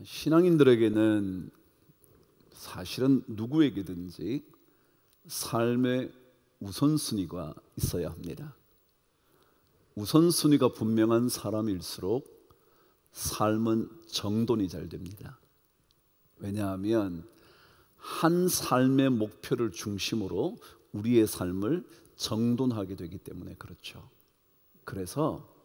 신앙인들에게는 사실은 누구에게든지 삶의 우선순위가 있어야 합니다. 우선순위가 분명한 사람일수록 삶은 정돈이 잘 됩니다. 왜냐하면 한 삶의 목표를 중심으로 우리의 삶을 정돈하게 되기 때문에 그렇죠. 그래서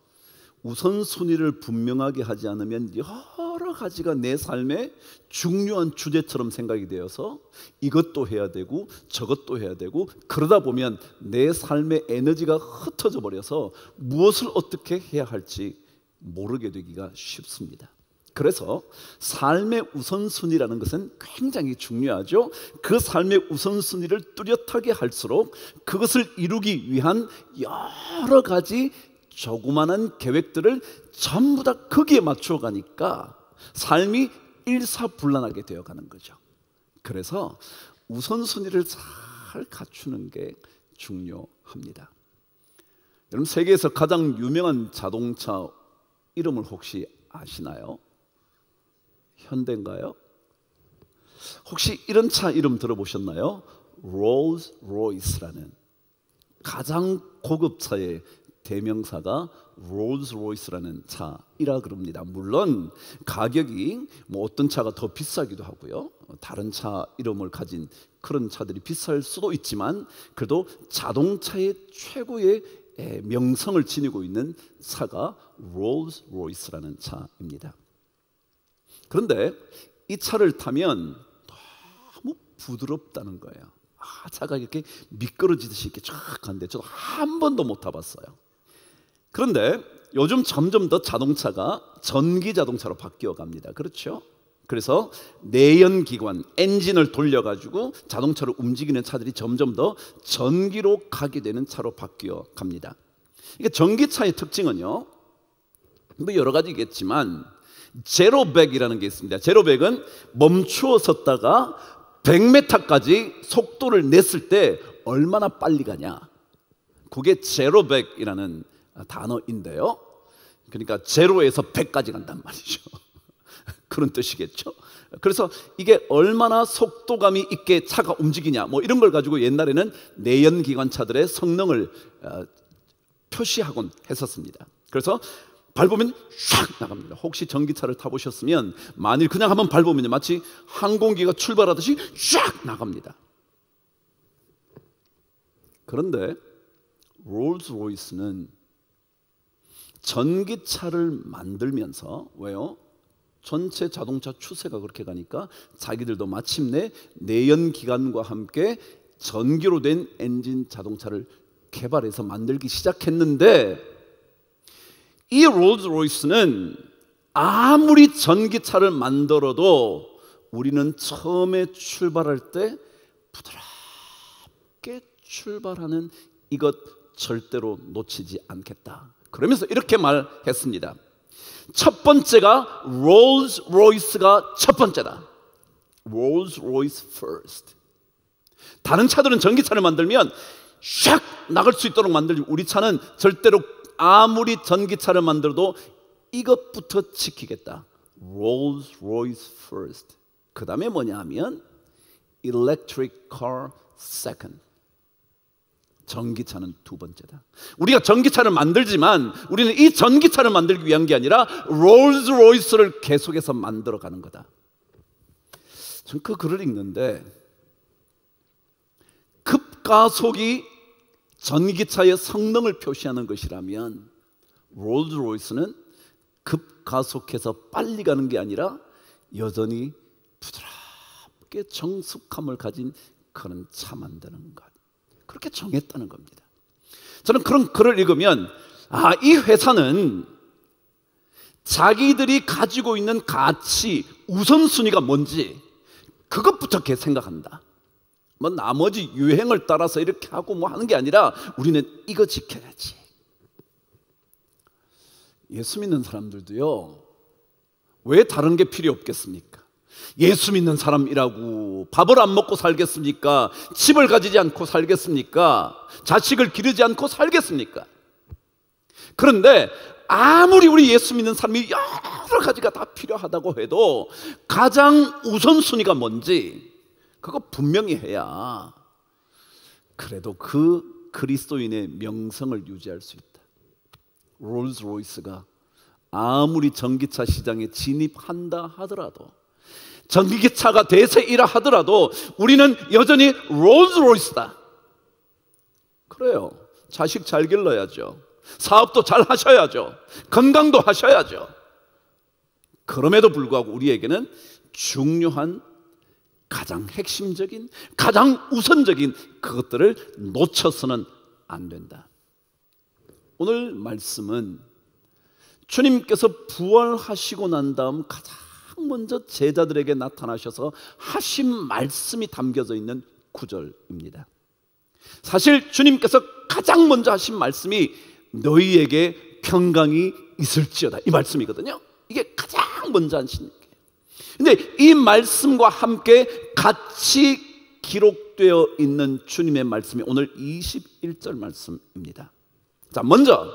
우선순위를 분명하게 하지 않으면 여러 가지가 내 삶의 중요한 주제처럼 생각이 되어서 이것도 해야 되고 저것도 해야 되고, 그러다 보면 내 삶의 에너지가 흩어져 버려서 무엇을 어떻게 해야 할지 모르게 되기가 쉽습니다. 그래서 삶의 우선순위라는 것은 굉장히 중요하죠. 그 삶의 우선순위를 뚜렷하게 할수록 그것을 이루기 위한 여러 가지 조그마한 계획들을 전부 다 거기에 맞춰 가니까 삶이 일사불란하게 되어가는 거죠. 그래서 우선순위를 잘 갖추는 게 중요합니다. 여러분, 세계에서 가장 유명한 자동차 이름을 혹시 아시나요? 현대인가요? 혹시 이런 차 이름 들어보셨나요? 롤스로이스라는, 가장 고급 차의 대명사가 롤스로이스라는 차이라 그럽니다. 물론 가격이 어떤 차가 더 비싸기도 하고요, 다른 차 이름을 가진 그런 차들이 비쌀 수도 있지만, 그래도 자동차의 최고의 명성을 지니고 있는 차가 롤스로이스라는 차입니다. 그런데 이 차를 타면 너무 부드럽다는 거예요. 차가 이렇게 미끄러지듯이 이렇게 쫙 가는데 저도 한 번도 못 타봤어요. 그런데 요즘 점점 더 자동차가 전기 자동차로 바뀌어 갑니다. 그렇죠? 그래서 내연기관, 엔진을 돌려가지고 자동차를 움직이는 차들이 점점 더 전기로 가게 되는 차로 바뀌어 갑니다. 이게 전기차의 특징은요, 여러 가지겠지만 제로백이라는 게 있습니다. 제로백은 멈추어 섰다가 100m까지 속도를 냈을 때 얼마나 빨리 가냐, 그게 제로백이라는 단어인데요, 그러니까 제로에서 100까지 간단 말이죠. 그런 뜻이겠죠. 그래서 이게 얼마나 속도감이 있게 차가 움직이냐, 이런 걸 가지고 옛날에는 내연기관차들의 성능을 표시하곤 했었습니다. 그래서 밟으면 샥 나갑니다. 혹시 전기차를 타보셨으면 만일 그냥 한번 밟으면 마치 항공기가 출발하듯이 샥 나갑니다. 그런데 롤스로이스는 전기차를 만들면서, 왜요? 전체 자동차 추세가 그렇게 가니까 자기들도 마침내 내연기관과 함께 전기로 된 엔진 자동차를 개발해서 만들기 시작했는데, 이 롤스로이스는 아무리 전기차를 만들어도 우리는 처음에 출발할 때 부드럽게 출발하는 이것 절대로 놓치지 않겠다. 그러면서 이렇게 말했습니다. 첫 번째가 롤스로이스가 첫 번째다. 롤스로이스 first. 다른 차들은 전기차를 만들면 샥 나갈 수 있도록 만들지, 우리 차는 절대로 아무리 전기차를 만들어도 이것부터 지키겠다. 롤스로이스 first. 그 다음에 뭐냐 하면 electric car second. 전기차는 두 번째다. 우리가 전기차를 만들지만 우리는 이 전기차를 만들기 위한 게 아니라 롤스로이스를 계속해서 만들어가는 거다. 전 그 글을 읽는데, 급가속이 전기차의 성능을 표시하는 것이라면 롤스로이스는 급가속해서 빨리 가는 게 아니라 여전히 부드럽게 정숙함을 가진 그런 차 만드는 것, 그렇게 정했다는 겁니다. 저는 그런 글을 읽으면 이 회사는 자기들이 가지고 있는 가치, 우선순위가 뭔지 그것부터 이렇게 생각한다. 나머지 유행을 따라서 이렇게 하고 하는 게 아니라 우리는 이거 지켜야지. 예수 믿는 사람들도요, 왜 다른 게 필요 없겠습니까? 예수 믿는 사람이라고 밥을 안 먹고 살겠습니까? 집을 가지지 않고 살겠습니까? 자식을 기르지 않고 살겠습니까? 그런데 아무리 우리 예수 믿는 사람이 여러 가지가 다 필요하다고 해도 가장 우선순위가 뭔지 그거 분명히 해야 그래도 그 그리스도인의 명성을 유지할 수 있다. 롤스로이스가 아무리 전기차 시장에 진입한다 하더라도, 전기차가 대세이라 하더라도 우리는 여전히 롤스로이스다. 그래요. 자식 잘 길러야죠. 사업도 잘 하셔야죠. 건강도 하셔야죠. 그럼에도 불구하고 우리에게는 중요한, 가장 핵심적인, 가장 우선적인 그것들을 놓쳐서는 안 된다. 오늘 말씀은 주님께서 부활하시고 난 다음 가장 먼저 제자들에게 나타나셔서 하신 말씀이 담겨져 있는 구절입니다. 사실 주님께서 가장 먼저 하신 말씀이 너희에게 평강이 있을지어다, 이 말씀이거든요. 이게 가장 먼저 하신 얘기예요. 근데 이 말씀과 함께 같이 기록되어 있는 주님의 말씀이 오늘 21절 말씀입니다. 자, 먼저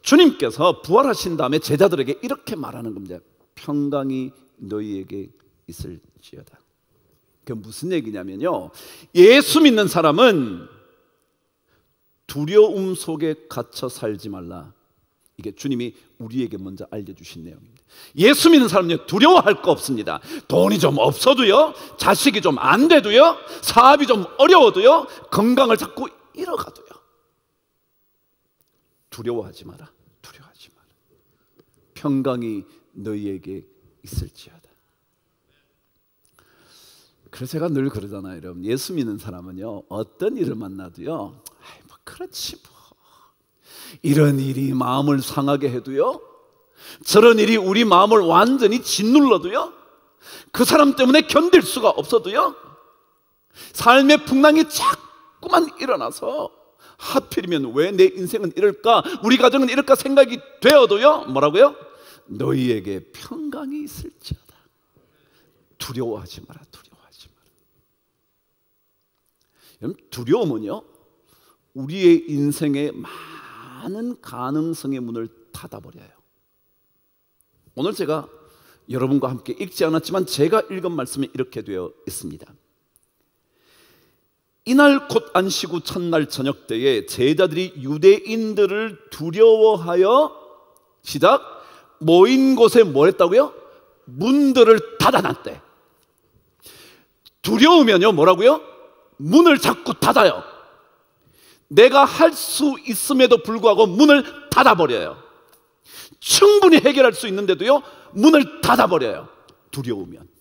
주님께서 부활하신 다음에 제자들에게 이렇게 말하는 겁니다. 평강이 너희에게 있을지어다. 그게 무슨 얘기냐면요, 예수 믿는 사람은 두려움 속에 갇혀 살지 말라. 이게 주님이 우리에게 먼저 알려주신 내용입니다. 예수 믿는 사람은요, 두려워할 거 없습니다. 돈이 좀 없어도요, 자식이 좀 안 돼도요, 사업이 좀 어려워도요, 건강을 자꾸 잃어가도요, 두려워하지 마라. 두려워하지 마라. 평강이 너희에게 있을지어다. 그래서 제가 늘 그러잖아요, 여러분. 예수 믿는 사람은요, 어떤 일을 만나도요, 아이 뭐 그렇지 뭐, 이런 일이 마음을 상하게 해도요, 저런 일이 우리 마음을 완전히 짓눌러도요, 그 사람 때문에 견딜 수가 없어도요, 삶의 풍랑이 자꾸만 일어나서 하필이면 왜 내 인생은 이럴까, 우리 가정은 이럴까 생각이 되어도요, 뭐라고요? 너희에게 평강이 있을지어다. 두려워하지 마라. 두려워하지 마라. 여러분, 두려움은요, 우리의 인생의 많은 가능성의 문을 닫아버려요. 오늘 제가 여러분과 함께 읽지 않았지만 제가 읽은 말씀이 이렇게 되어 있습니다. 이날 곧 안식 후 첫날 저녁 때에 제자들이 유대인들을 두려워하여, 시작, 모인 곳에 뭘 했다고요? 문들을 닫아놨대. 두려우면요, 뭐라고요? 문을 자꾸 닫아요. 내가 할 수 있음에도 불구하고 문을 닫아버려요. 충분히 해결할 수 있는데도요, 문을 닫아버려요. 두려우면.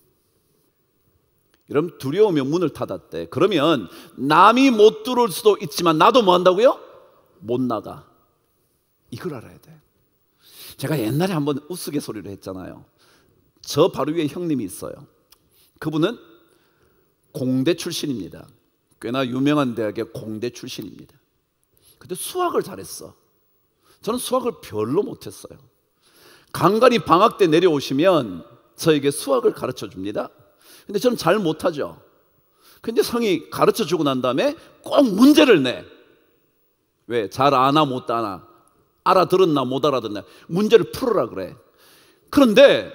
여러분, 두려우면 문을 닫았대. 그러면 남이 못 들어올 수도 있지만 나도 뭐 한다고요? 못 나가. 이걸 알아야 돼. 제가 옛날에 한번 우스갯소리를 했잖아요. 저 바로 위에 형님이 있어요. 그분은 공대 출신입니다. 꽤나 유명한 대학의 공대 출신입니다. 근데 수학을 잘했어. 저는 수학을 별로 못했어요. 간간히 방학 때 내려오시면 저에게 수학을 가르쳐 줍니다. 근데 저는 잘 못하죠. 근데 성이 가르쳐 주고 난 다음에 꼭 문제를 내. 왜? 잘 아나 못 아나, 알아들었나 못 알아듣나, 문제를 풀으라 그래. 그런데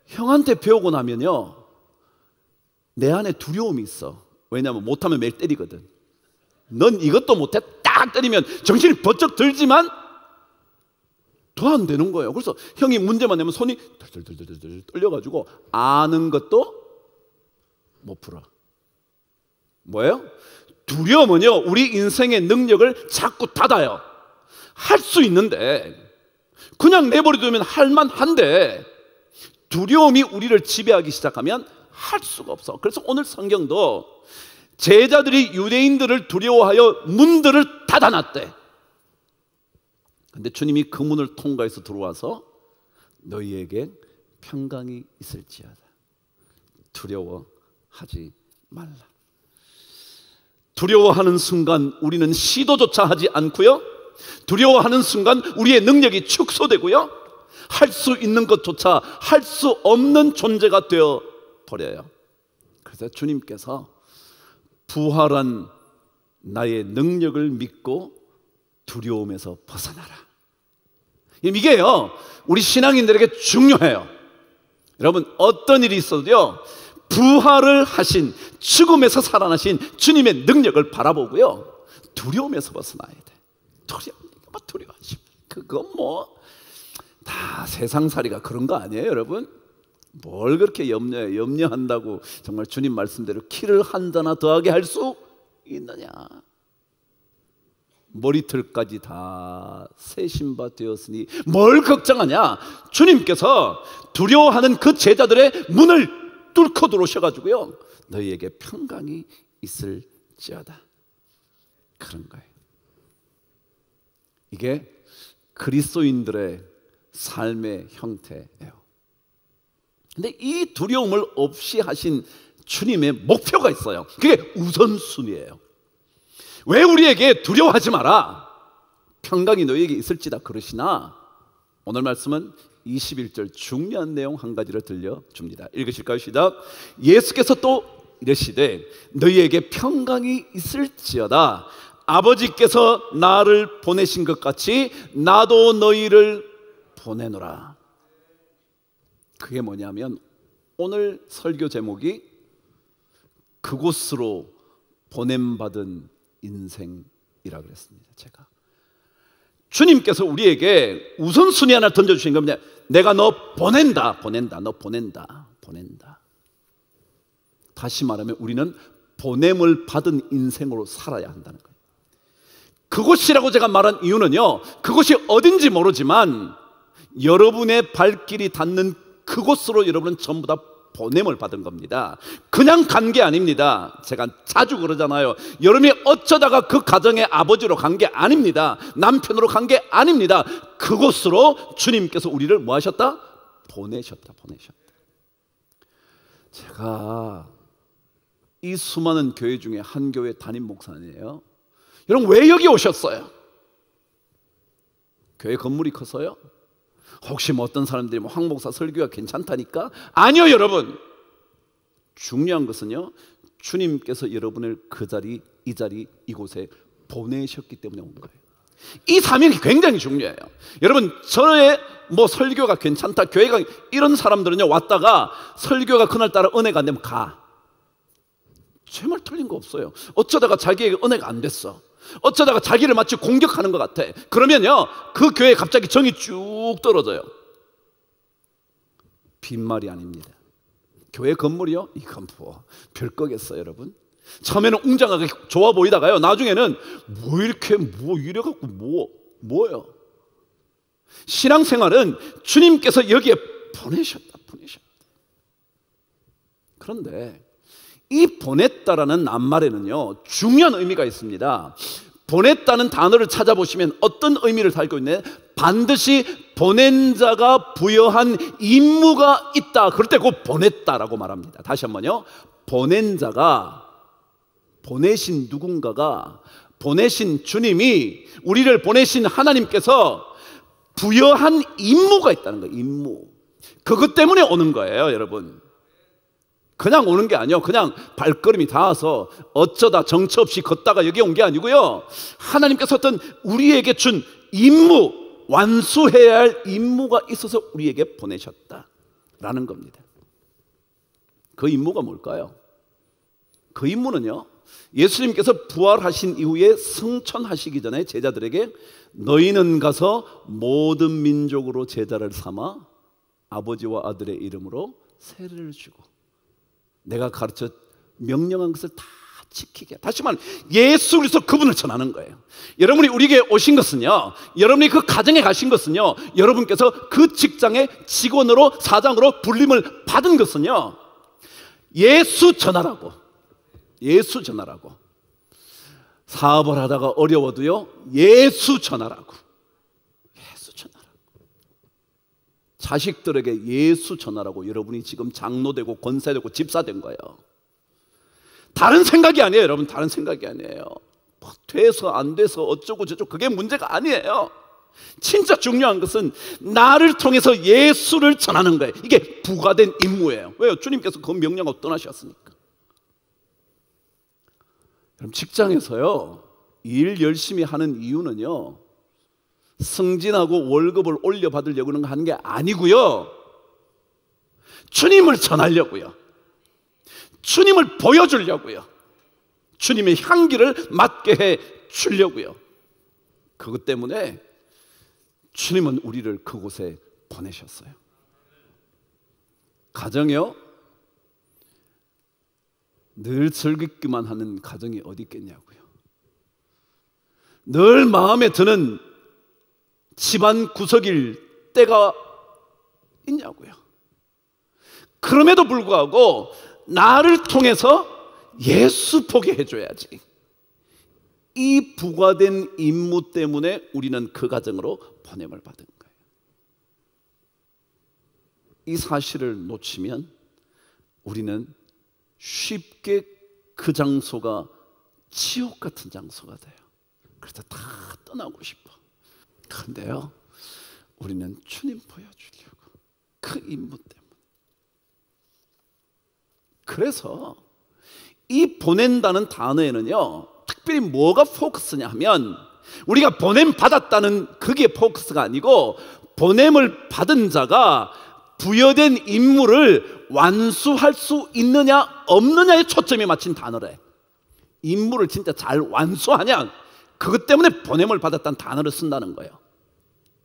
형한테 배우고 나면요, 내 안에 두려움이 있어. 왜냐하면 못하면 매일 때리거든. 넌 이것도 못해? 딱 때리면 정신이 번쩍 들지만 더 안 되는 거예요. 그래서 형이 문제만 내면 손이 덜덜덜덜 떨려가지고 아는 것도 못 풀어. 뭐예요? 두려움은요, 우리 인생의 능력을 자꾸 닫아요. 할 수 있는데, 그냥 내버려두면 할만한데, 두려움이 우리를 지배하기 시작하면 할 수가 없어. 그래서 오늘 성경도 제자들이 유대인들을 두려워하여 문들을 닫아놨대. 근데 주님이 그 문을 통과해서 들어와서 너희에게 평강이 있을지어다. 두려워하지 말라. 두려워하는 순간 우리는 시도조차 하지 않고요, 두려워하는 순간 우리의 능력이 축소되고요, 할 수 있는 것조차 할 수 없는 존재가 되어 버려요. 그래서 주님께서 부활한 나의 능력을 믿고 두려움에서 벗어나라, 이게요, 우리 신앙인들에게 중요해요. 여러분, 어떤 일이 있어도요, 부활을 하신, 죽음에서 살아나신 주님의 능력을 바라보고요, 두려움에서 벗어나야 돼. 두려워하지. 그건 뭐 다 세상살이가 그런 거 아니에요, 여러분? 뭘 그렇게 염려해? 염려한다고 정말 주님 말씀대로 키를 한 자나 더하게 할 수 있느냐? 머리털까지 다 새 신바 되었으니 뭘 걱정하냐? 주님께서 두려워하는 그 제자들의 문을 뚫고 들어오셔가지고요, 너희에게 평강이 있을지어다. 그런 거예요. 이게 그리스도인들의 삶의 형태예요. 근데 이 두려움을 없이 하신 주님의 목표가 있어요. 그게 우선순위예요. 왜 우리에게 두려워하지 마라, 평강이 너희에게 있을지다 그러시나, 오늘 말씀은 21절 중요한 내용 한 가지를 들려줍니다. 읽으실까요? 시작. 예수께서 또 이르시되 너희에게 평강이 있을지어다. 아버지께서 나를 보내신 것 같이 나도 너희를 보내노라. 그게 뭐냐면, 오늘 설교 제목이 그곳으로 보냄받은 인생이라 그랬습니다. 제가 주님께서 우리에게 우선순위 하나 던져주신 겁니다. 내가 너 보낸다. 너 보낸다. 다시 말하면 우리는 보냄을 받은 인생으로 살아야 한다는 거예요. 그곳이라고 제가 말한 이유는요, 그곳이 어딘지 모르지만 여러분의 발길이 닿는 그곳으로 여러분은 전부 다 보냄을 받은 겁니다. 그냥 간 게 아닙니다. 제가 자주 그러잖아요. 여러분이 어쩌다가 그 가정의 아버지로 간 게 아닙니다. 남편으로 간 게 아닙니다. 그곳으로 주님께서 우리를 뭐 하셨다? 보내셨다. 제가 이 수많은 교회 중에 한 교회 담임 목사님이에요. 여러분, 왜 여기 오셨어요? 교회 건물이 커서요? 혹시 뭐 어떤 사람들이 황 목사 설교가 괜찮다니까? 아니요, 여러분. 중요한 것은요, 주님께서 여러분을 그 자리, 이 자리, 이곳에 보내셨기 때문에 온 거예요. 이 사명이 굉장히 중요해요. 여러분, 저의 뭐 설교가 괜찮다, 교회가, 이런 사람들은요, 왔다가 설교가 그날따라 은혜가 안 되면 가. 제 말 틀린 거 없어요. 어쩌다가 자기에게 은혜가 안 됐어. 어쩌다가 자기를 마치 공격하는 것 같아. 그러면요, 그 교회에 갑자기 정이 쭉 떨어져요. 빈말이 아닙니다. 교회 건물이요? 이건 뭐 별거겠어요, 여러분? 처음에는 웅장하게 좋아 보이다가요, 나중에는 뭐 이렇게 뭐 이래갖고 뭐예요? 신앙생활은 주님께서 여기에 보내셨다. 그런데 이 보냈다라는 낱말에는요, 중요한 의미가 있습니다. 보냈다는 단어를 찾아보시면 어떤 의미를 달고 있네? 반드시 보낸 자가 부여한 임무가 있다. 그럴 때 그 보냈다라고 말합니다. 다시 한번요. 보낸 자가, 보내신 누군가가, 보내신 주님이, 우리를 보내신 하나님께서 부여한 임무가 있다는 거예요. 임무. 그것 때문에 오는 거예요, 여러분. 그냥 오는 게 아니에요. 그냥 발걸음이 닿아서 어쩌다 정처 없이 걷다가 여기 온 게 아니고요, 하나님께서 어떤 우리에게 준 임무, 완수해야 할 임무가 있어서 우리에게 보내셨다라는 겁니다. 그 임무가 뭘까요? 그 임무는요, 예수님께서 부활하신 이후에 승천하시기 전에 제자들에게 너희는 가서 모든 민족으로 제자를 삼아 아버지와 아들의 이름으로 세례를 주고 내가 가르쳐 명령한 것을 다 지키게. 다시 말하면 예수 그리스도 그분을 전하는 거예요. 여러분이 우리에게 오신 것은요, 여러분이 그 가정에 가신 것은요, 여러분께서 그 직장의 직원으로, 사장으로 불림을 받은 것은요, 예수 전하라고. 사업을 하다가 어려워도요, 예수 전하라고. 자식들에게 예수 전하라고 여러분이 지금 장로되고 권사되고 집사된 거예요. 다른 생각이 아니에요, 여러분. 다른 생각이 아니에요. 뭐 돼서 안 돼서 어쩌고 저쩌고 그게 문제가 아니에요. 진짜 중요한 것은 나를 통해서 예수를 전하는 거예요. 이게 부과된 임무예요. 왜요? 주님께서 그 명령하고 떠나셨으니까. 그럼 직장에서요, 일 열심히 하는 이유는요, 승진하고 월급을 올려받으려고 하는 게 아니고요, 주님을 전하려고요, 주님을 보여주려고요, 주님의 향기를 맡게 해 주려고요. 그것 때문에 주님은 우리를 그곳에 보내셨어요. 가정이요, 늘 즐겁기만 하는 가정이 어디 있겠냐고요. 늘 마음에 드는 집안 구석일 때가 있냐고요. 그럼에도 불구하고 나를 통해서 예수 보게 해줘야지. 이 부과된 임무 때문에 우리는 그 가정으로 보냄을 받은 거예요. 이 사실을 놓치면 우리는 쉽게 그 장소가 지옥 같은 장소가 돼요. 그래서 다 떠나고 싶어. 그런데요, 우리는 주님 보여주려고, 그 임무 때문에. 그래서 이 보낸다는 단어에는요, 특별히 뭐가 포커스냐 하면, 우리가 보냄 받았다는 그게 포커스가 아니고, 보냄을 받은 자가 부여된 임무를 완수할 수 있느냐 없느냐에 초점이 맞춘 단어래. 임무를 진짜 잘 완수하냐, 그것 때문에 보냄을 받았다는 단어를 쓴다는 거예요.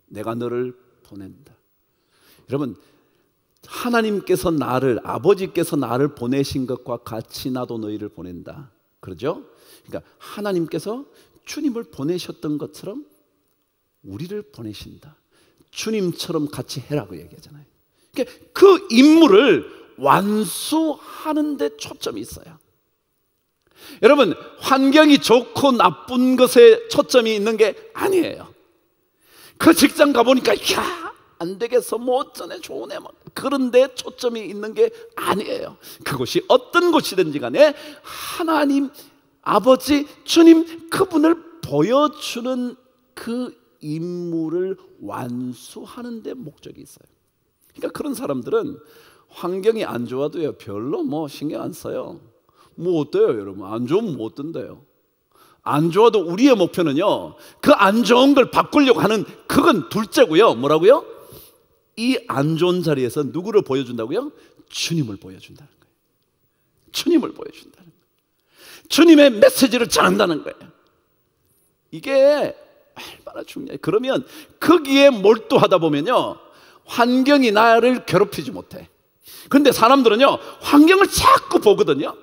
내가 너를 보낸다. 여러분, 하나님께서 나를, 아버지께서 나를 보내신 것과 같이 나도 너희를 보낸다, 그러죠? 그러니까 하나님께서 주님을 보내셨던 것처럼 우리를 보내신다. 주님처럼 같이 해라고 얘기하잖아요. 그러니까 그 임무를 완수하는 데 초점이 있어요. 여러분, 환경이 좋고 나쁜 것에 초점이 있는 게 아니에요. 그 직장 가보니까 야, 안 되겠어, 뭐 어쩌네, 좋으네, 뭐 그런 데 초점이 있는 게 아니에요. 그것이 어떤 곳이든지 간에 하나님, 아버지, 주님, 그분을 보여주는 그 임무를 완수하는 데 목적이 있어요. 그러니까 그런 사람들은 환경이 안 좋아도요, 별로 뭐 신경 안 써요. 뭐 어때요, 여러분? 안 좋으면 뭐 어떤데요? 안 좋아도 우리의 목표는요, 그 안 좋은 걸 바꾸려고 하는, 그건 둘째고요. 뭐라고요? 이 안 좋은 자리에서 누구를 보여준다고요? 주님을 보여준다는 거예요. 주님을 보여준다는 거예요. 주님의 메시지를 전한다는 거예요. 이게 얼마나 중요해요. 그러면 거기에 몰두하다 보면요, 환경이 나를 괴롭히지 못해. 그런데 사람들은요, 환경을 자꾸 보거든요.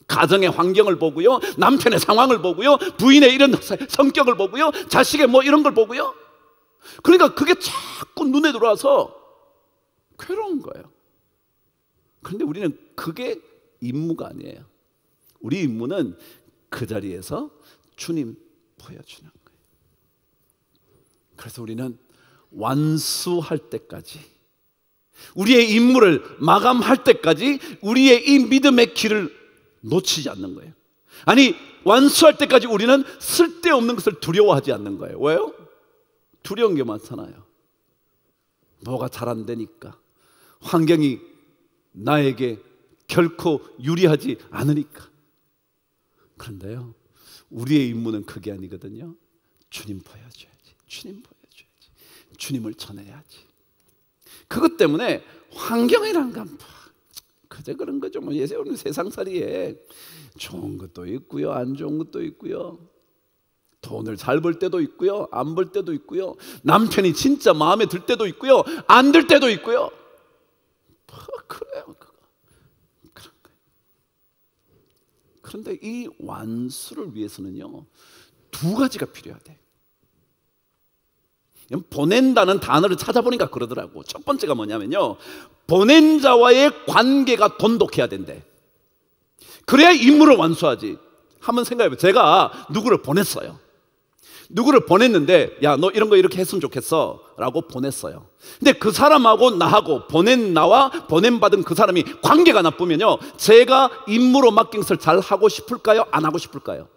가정의 환경을 보고요, 남편의 상황을 보고요, 부인의 이런 성격을 보고요, 자식의 뭐 이런 걸 보고요. 그러니까 그게 자꾸 눈에 들어와서 괴로운 거예요. 그런데 우리는 그게 임무가 아니에요. 우리 임무는 그 자리에서 주님 보여주는 거예요. 그래서 우리는 완수할 때까지, 우리의 임무를 마감할 때까지 우리의 이 믿음의 길을 놓치지 않는 거예요. 아니, 완수할 때까지 우리는 쓸데없는 것을 두려워하지 않는 거예요. 왜요? 두려운 게 많잖아요. 뭐가 잘 안 되니까, 환경이 나에게 결코 유리하지 않으니까. 그런데요, 우리의 임무는 그게 아니거든요. 주님 보여줘야지, 주님 보여줘야지, 주님을 전해야지. 그것 때문에 환경이란 건 그저 그런 거죠. 뭐 예세우는 세상살이에 좋은 것도 있고요, 안 좋은 것도 있고요, 돈을 잘 벌 때도 있고요, 안 벌 때도 있고요, 남편이 진짜 마음에 들 때도 있고요, 안 들 때도 있고요. 그래요, 그거. 그런 거예요. 그런데 이 완수를 위해서는요, 두 가지가 필요하대. 보낸다는 단어를 찾아보니까 그러더라고. 첫 번째가 뭐냐면요, 보낸 자와의 관계가 돈독해야 된대. 그래야 임무를 완수하지. 한번 생각해봐요. 제가 누구를 보냈어요. 누구를 보냈는데, 야, 너 이런 거 이렇게 했으면 좋겠어 라고 보냈어요. 근데 그 사람하고 나하고, 보낸 나와 보냄받은 그 사람이 관계가 나쁘면요, 제가 임무로 맡긴 것을 잘 하고 싶을까요? 안 하고 싶을까요?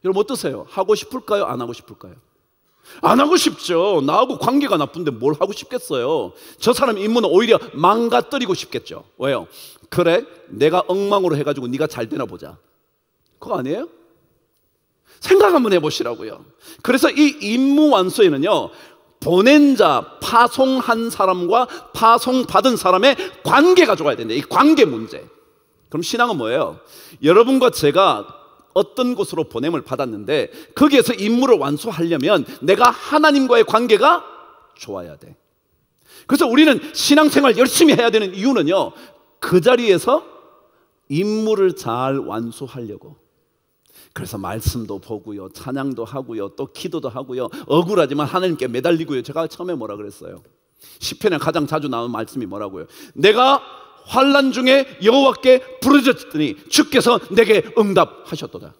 여러분 어떠세요? 하고 싶을까요? 안 하고 싶을까요? 안 하고 싶죠. 나하고 관계가 나쁜데 뭘 하고 싶겠어요. 저 사람 임무는 오히려 망가뜨리고 싶겠죠. 왜요? 그래, 내가 엉망으로 해가지고 네가 잘 되나 보자. 그거 아니에요? 생각 한번 해보시라고요. 그래서 이 임무 완수에는요, 보낸 자, 파송한 사람과 파송받은 사람의 관계가 좋아야 된다. 이 관계 문제. 그럼 신앙은 뭐예요? 여러분과 제가 어떤 곳으로 보냄을 받았는데 거기에서 임무를 완수하려면 내가 하나님과의 관계가 좋아야 돼. 그래서 우리는 신앙생활 열심히 해야 되는 이유는요, 그 자리에서 임무를 잘 완수하려고. 그래서 말씀도 보고요, 찬양도 하고요, 또 기도도 하고요, 억울하지만 하나님께 매달리고요. 제가 처음에 뭐라 그랬어요? 시편에 가장 자주 나오는 말씀이 뭐라고요? 내가 환난 중에 여호와께 부르짖었더니 주께서 내게 응답하셨도다.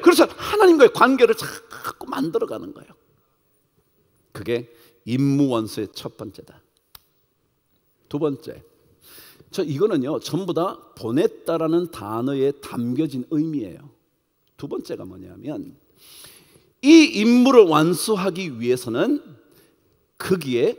그래서 하나님과의 관계를 자꾸 만들어가는 거예요. 그게 임무 완수의 첫 번째다. 두 번째, 이거는요 전부 다 보냈다라는 단어에 담겨진 의미예요. 두 번째가 뭐냐면, 이 임무를 완수하기 위해서는 거기에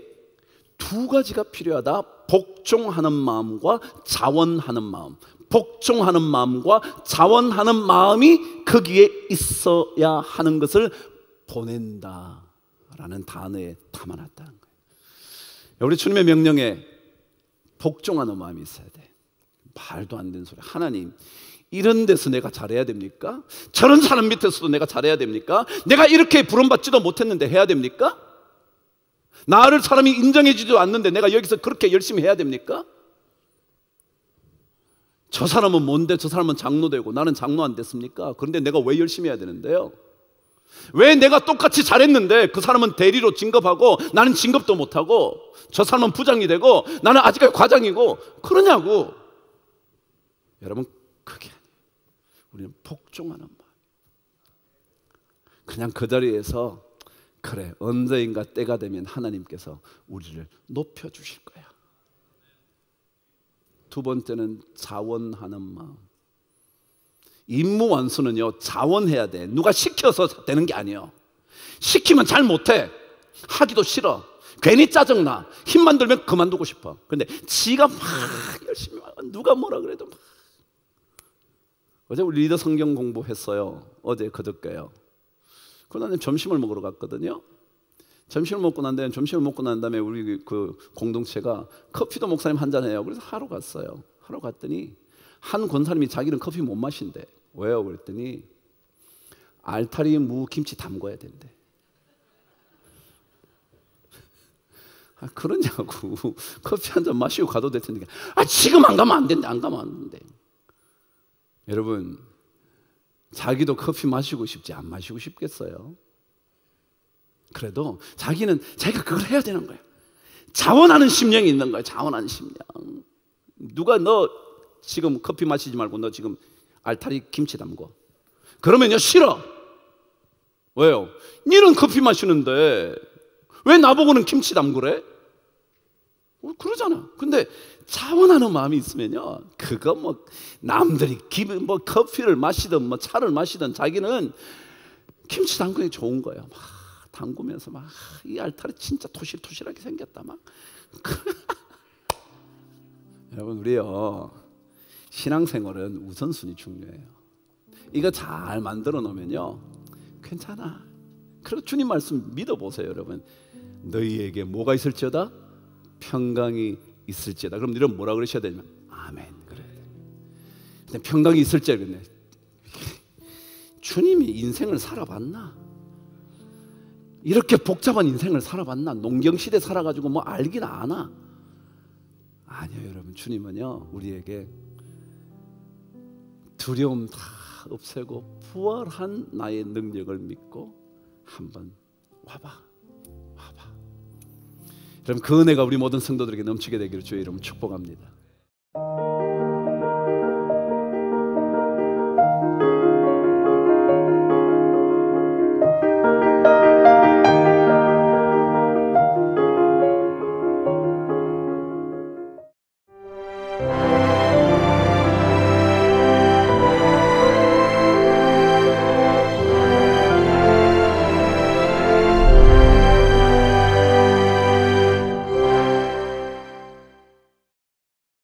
두 가지가 필요하다. 복종하는 마음과 자원하는 마음. 복종하는 마음과 자원하는 마음이 거기에 있어야 하는 것을 보낸다라는 단어에 담아놨다는 거예요. 우리 주님의 명령에 복종하는 마음이 있어야 돼. 말도 안 되는 소리. 하나님, 이런 데서 내가 잘해야 됩니까? 저런 사람 밑에서도 내가 잘해야 됩니까? 내가 이렇게 부름받지도 못했는데 해야 됩니까? 나를 사람이 인정해주지도 않는데 내가 여기서 그렇게 열심히 해야 됩니까? 저 사람은 뭔데 저 사람은 장로 되고 나는 장로 안 됐습니까? 그런데 내가 왜 열심히 해야 되는데요? 왜 내가 똑같이 잘했는데 그 사람은 대리로 진급하고 나는 진급도 못하고 저 사람은 부장이 되고 나는 아직까지 과장이고 그러냐고. 여러분, 그게 아니에요. 우리는 복종하는 마음. 그냥 그 자리에서 그래, 언제인가 때가 되면 하나님께서 우리를 높여주실 거야. 두 번째는 자원하는 마음. 임무 완수는요, 자원해야 돼. 누가 시켜서 되는 게 아니에요. 시키면 잘 못해. 하기도 싫어. 괜히 짜증나. 힘만 들면 그만두고 싶어. 근데 지가 막 열심히 누가 뭐라 그래도 막. 어제 우리 리더 성경 공부했어요. 어제 그저께요. 그러다 점심을 먹으러 갔거든요. 점심을 먹고 난 다음에 우리 그 공동체가 커피도 목사님 한 잔 해요. 그래서 하러 갔어요. 하러 갔더니 한 권사님이 자기는 커피 못 마신대. 왜요? 그랬더니 알타리 무 김치 담궈야 된대. 아, 그러냐고. 커피 한 잔 마시고 가도 될 텐데. 아, 지금 안 가면 안 된대. 안 가면 안 된대. 여러분, 자기도 커피 마시고 싶지 안 마시고 싶겠어요? 그래도 자기는 자기가 그걸 해야 되는 거예요. 자원하는 심령이 있는 거예요. 자원하는 심령. 누가 너 지금 커피 마시지 말고 너 지금 알타리 김치 담궈. 그러면요, 싫어. 왜요? 니는 커피 마시는데 왜 나보고는 김치 담그래? 그러잖아. 근데 자원하는 마음이 있으면요, 그거 뭐 남들이 뭐 커피를 마시든 뭐 차를 마시든 자기는 김치 담그는 게 좋은 거예요. 막 담그면서 막 이 알타리 진짜 토실토실하게 생겼다 막. 여러분, 우리요 신앙생활은 우선순위 중요해요. 이거 잘 만들어 놓으면요 괜찮아. 그리고 주님 말씀 믿어보세요. 여러분, 너희에게 뭐가 있을지어다? 평강이 있을지어다. 그럼 너희는 뭐라 그러셔야 되냐면 아멘. 그래. 근데 평강이 있을지어다. 그러네. 주님이 인생을 살아봤나? 이렇게 복잡한 인생을 살아봤나? 농경시대 살아가지고 뭐 알긴 아나? 아니요, 여러분. 주님은요 우리에게 두려움 다 없애고 부활한 나의 능력을 믿고 한번 와봐. 여러분, 그 은혜가 우리 모든 성도들에게 넘치게 되기를 주의 이름으로 축복합니다.